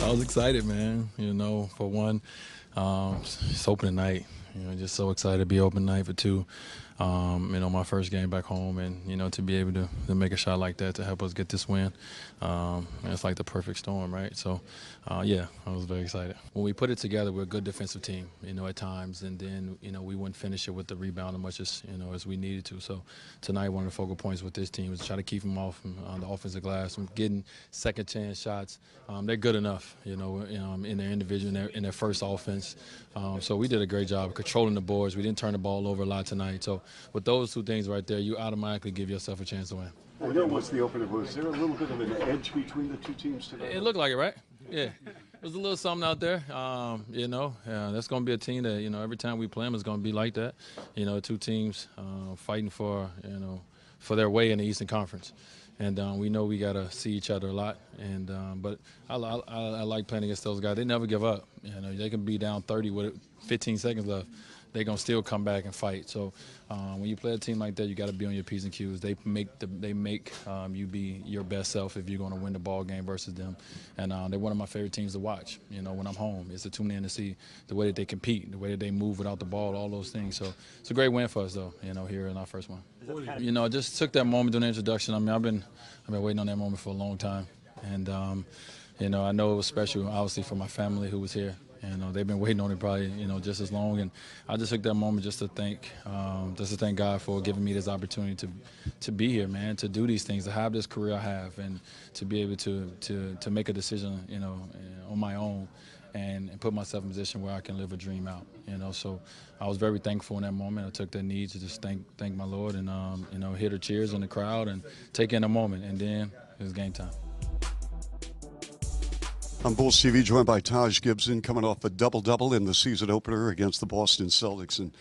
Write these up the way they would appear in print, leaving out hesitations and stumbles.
I was excited, man. For one, it's opening night. Just so excited to be open night. For two, my first game back home, and to be able to make a shot like that to help us get this win, it's like the perfect storm, right? So, yeah, I was very excited. When we put it together, we're a good defensive team, at times, and then we wouldn't finish it with the rebound as much as we needed to. So tonight, one of the focal points with this team was to try to keep them off on the offensive glass, from getting second chance shots. They're good enough, in their individual, in their first offense. So we did a great job of controlling the boards. We didn't turn the ball over a lot tonight. So with those two things right there, you automatically give yourself a chance to win. I know once the opener was there a little bit of an edge between the two teams tonight? It looked like it, right? Yeah. There's a little something out there, that's going to be a team that, every time we play them, it's going to be like that. Two teams fighting for their way in the Eastern Conference. And we know we got to see each other a lot. But I like playing against those guys. They never give up. They can be down 30 with 15 seconds left. They're going to still come back and fight. So when you play a team like that, you got to be on your P's and Q's. They make you be your best self if you're going to win the ball game versus them. And they're one of my favorite teams to watch, when I'm home. It's to tune in to see the way that they compete, the way that they move without the ball, all those things. So it's a great win for us, though, here in our first one. I just took that moment during the introduction. I mean, I've been waiting on that moment for a long time. And, I know it was special, obviously, for my family who was here. They've been waiting on it probably, just as long. And I just took that moment just to thank God for giving me this opportunity to be here, man, to do these things, to have this career I have, and to be able to make a decision, on my own, and put myself in a position where I can live a dream out, So I was very thankful in that moment. I took that need to just thank my Lord and, hear the cheers in the crowd and take in the moment. And then it was game time. I'm Bulls TV, joined by Taj Gibson, coming off a double-double in the season opener against the Boston Celtics. And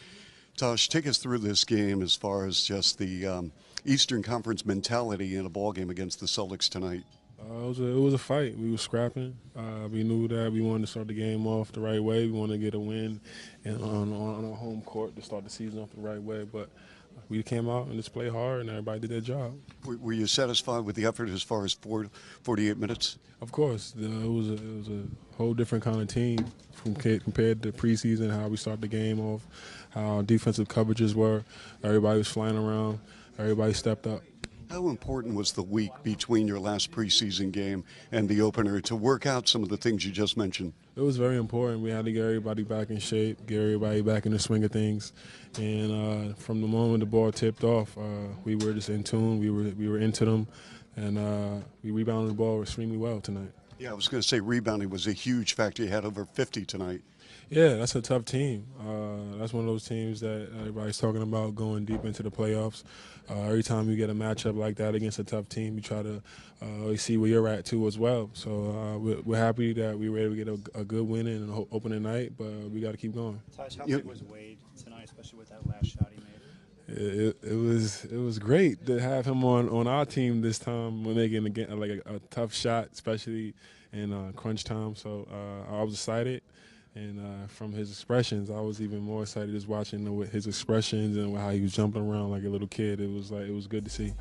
Taj, take us through this game as far as just the Eastern Conference mentality in a ball game against the Celtics tonight. It was a fight. We were scrapping. We knew that we wanted to start the game off the right way. We wanted to get a win on our home court to start the season off the right way. But we came out and just played hard, and everybody did their job. Were you satisfied with the effort as far as 48 minutes? Of course. It was a whole different kind of team compared to preseason, how we started the game off, how defensive coverages were. Everybody was flying around. Everybody stepped up. How important was the week between your last preseason game and the opener to work out some of the things you just mentioned? It was very important. We had to get everybody back in shape, get everybody back in the swing of things. And from the moment the ball tipped off, we were just in tune. We were into them, and we rebounded the ball extremely well tonight. Yeah, I was going to say rebounding was a huge factor. You had over 50 tonight. Yeah, that's a tough team. That's one of those teams that everybody's talking about going deep into the playoffs. Every time you get a matchup like that against a tough team, you try to see where you're at too as well. So we're happy that we were able to get a good win in an opening night, but we got to keep going. Taj, how big was Wade tonight, especially with that last shot he made? It was great to have him on our team this time when they get like a tough shot, especially in crunch time. So I was excited. And from his expressions, I was even more excited just watching his expressions and how he was jumping around like a little kid. It was good to see.